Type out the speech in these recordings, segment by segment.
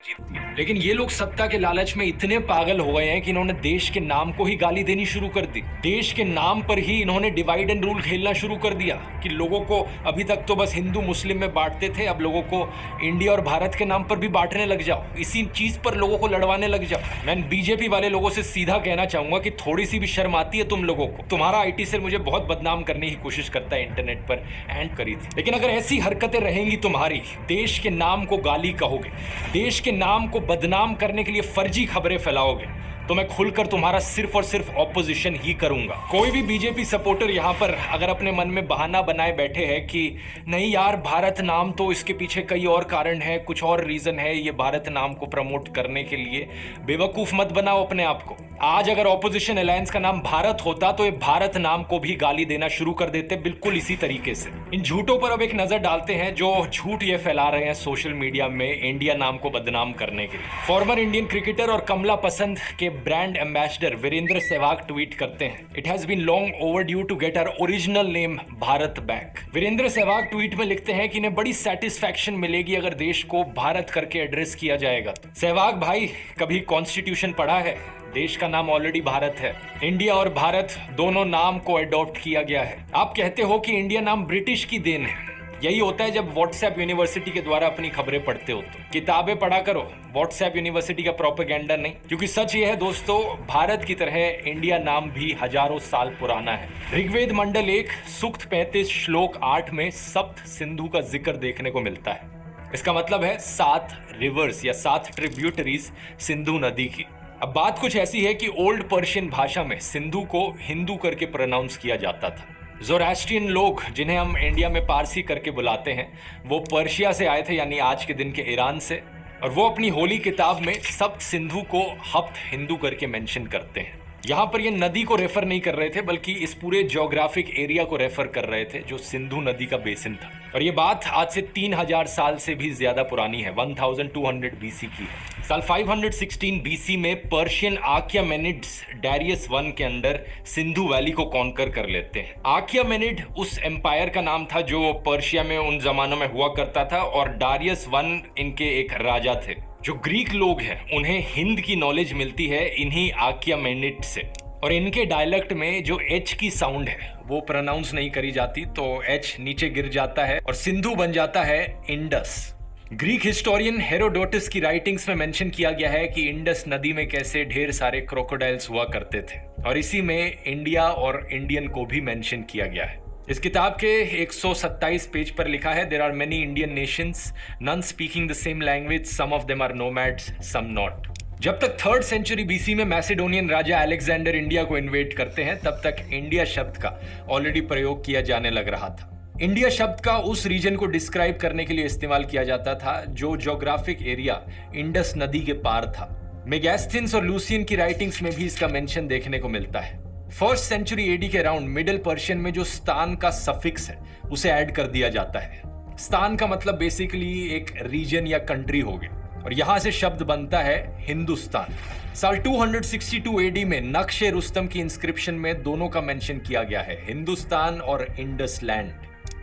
जीतती है। लेकिन ये लोग सत्ता के लालच में इतने पागल हो गए हैं कि इन्होंने देश के नाम को ही गाली देनी शुरू कर दी। देश के नाम पर ही इन्होंने डिवाइड एंड रूल खेलना शुरू कर दिया कि लोगों को अभी तक तो बस हिंदू मुस्लिम में बांटते थे, अब लोगों को इंडिया और भारत के नाम पर भी बांटने लग जाओ, इसी चीज पर लोगों को लड़वाने लग जाओ। मैं बीजेपी वाले लोगों से सीधा कहना चाहूंगा कि थोड़ी सी भी शर्म आती है तुम लोगों को। तुम्हारा आईटी सेल मुझे बहुत बदनाम करने की कोशिश करता है इंटरनेट पर, एंड करी थी, लेकिन अगर ऐसी हरकतें रहेंगी तुम्हारी, देश के नाम को गाली कहोगे, देश के नाम को बदनाम करने के लिए फर्जी खबरें फैलाओगे, तो मैं खुलकर तुम्हारा सिर्फ और सिर्फ ऑपोजिशन ही करूंगा। कोई भी बीजेपी सपोर्टर यहां पर अगर अपने मन में बहाना बनाए बैठे हैं कि नहीं यार भारत नाम तो इसके पीछे कई और कारण है, कुछ और रीजन है ये भारत नाम को प्रमोट करने के लिए, बेवकूफ मत बनाओ अपने आप को। आज अगर ऑपोजिशन अलायंस का नाम भारत होता तो ये भारत नाम को भी गाली देना शुरू कर देते, बिल्कुल इसी तरीके से। इन झूठों पर अब एक नजर डालते हैं जो झूठ ये फैला रहे हैं सोशल मीडिया में इंडिया नाम को बदनाम करने के लिए। फॉर्मर इंडियन क्रिकेटर और कमला पसंद के brand ambassador Virender Sehwag tweet करते हैं, it has been long overdue to get our original name Bharat back. Virender Sehwag tweet में लिखते हैं कि इन्हें बड़ी सेटिस्फैक्शन मिलेगी अगर देश को भारत करके एड्रेस किया जाएगा। सहवाग भाई, कभी कॉन्स्टिट्यूशन पढ़ा है? देश का नाम ऑलरेडी भारत है। इंडिया और भारत दोनों नाम को अडॉप्ट किया गया है। आप कहते हो कि इंडिया नाम ब्रिटिश की देन है, यही होता है जब व्हाट्सएप यूनिवर्सिटी के द्वारा अपनी खबरें पढ़ते हो तो। किताबें पढ़ा करो, व्हाट्सएप यूनिवर्सिटी का प्रोपेगेंडा नहीं, क्योंकि सच ये है दोस्तों, भारत की तरह इंडिया नाम भी हजारों साल पुराना है। ऋग्वेद मंडल 1 सूक्त 35 श्लोक 8 में सप्त सिंधु का जिक्र देखने को मिलता है। इसका मतलब है 7 रिवर्स या 7 ट्रिब्यूटरीज सिंधु नदी की। अब बात कुछ ऐसी है कि ओल्ड पर्शियन भाषा में सिंधु को हिंदू करके प्रोनाउंस किया जाता था। ज़ोरास्ट्रियन लोग, जिन्हें हम इंडिया में पारसी करके बुलाते हैं, वो पर्शिया से आए थे, यानी आज के दिन के ईरान से, और वो अपनी होली किताब में सप्त सिंधु को हप्त हिंदू करके मेंशन करते हैं। यहाँ पर ये नदी को रेफर नहीं कर रहे थे, बल्कि इस पूरे ज्योग्राफिक एरिया को रेफर कर रहे थे जो सिंधु नदी का बेसिन था। और ये बात आज से 3000 साल से भी ज्यादा पुरानी है, 1200 बीसी की है। साल 516 बीसी में पर्शियन आक्यामेनिड्स डारियस वन के अंदर सिंधु वैली को कॉन्कर कर लेते हैं। आक्यामेनिड उस एम्पायर का नाम था जो पर्शिया में उन जमानों में हुआ करता था, और डारियस वन इनके एक राजा थे। जो ग्रीक लोग हैं उन्हें हिंद की नॉलेज मिलती है इन्हीं आक्यामेनिड से, और इनके डायलेक्ट में जो एच की साउंड है वो प्रोनाउंस नहीं करी जाती, तो एच नीचे गिर जाता है और सिंधु बन जाता है इंडस। ग्रीक हिस्टोरियन हेरोडोटस की राइटिंग्स में मेंशन किया गया है कि इंडस नदी में कैसे ढेर सारे क्रोकोडाइल्स हुआ करते थे, और इसी में इंडिया और इंडियन को भी मेंशन किया गया है। इस किताब के 127 पेज पर लिखा है, there are many Indian nations, none speaking the same language, some of them are nomads, some not. जब तक 3rd सेंचुरी बीसी में मैसेडोनियन राजा अलेक्जेंडर इंडिया को इन्वेड करते हैं, तब तक इंडिया शब्द का ऑलरेडी प्रयोग किया जाने लग रहा था। इंडिया शब्द का उस रीजन को डिस्क्राइब करने के लिए इस्तेमाल किया जाता था जो ज्योग्राफिक एरिया इंडस नदी के पार था। मेगास्थीनियस और लूसियन की राइटिंग्स में भी इसका मेंशन देखने को मिलता है। 1st सेंचुरी एडी के अराउंड मिडिल पर्शियन में जो स्थान का सफिक्स है उसे ऐड कर दिया जाता है। स्थान का मतलब बेसिकली एक रीजन या कंट्री हो गया, और यहां से शब्द बनता है हिंदुस्तान। साल 262 एडी में नक्शे रुस्तम की इंस्क्रिप्शन में दोनों का मेंशन किया गया है, हिंदुस्तान और इंडस लैंड।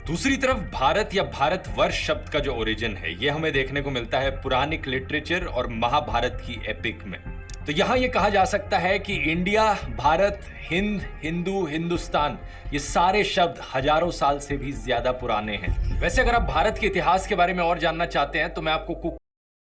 दूसरी तरफ भारत या भारतवर्ष शब्द का जो ओरिजिन है ये हमें देखने को मिलता है पुराणिक लिटरेचर और महाभारत की एपिक में। तो यहां ये कहा जा सकता है कि इंडिया, भारत, हिंद, हिंदू, हिंदुस्तान, ये सारे शब्द हजारों साल से भी ज्यादा पुराने हैं। वैसे अगर आप भारत के इतिहास के बारे में और जानना चाहते हैं तो मैं आपको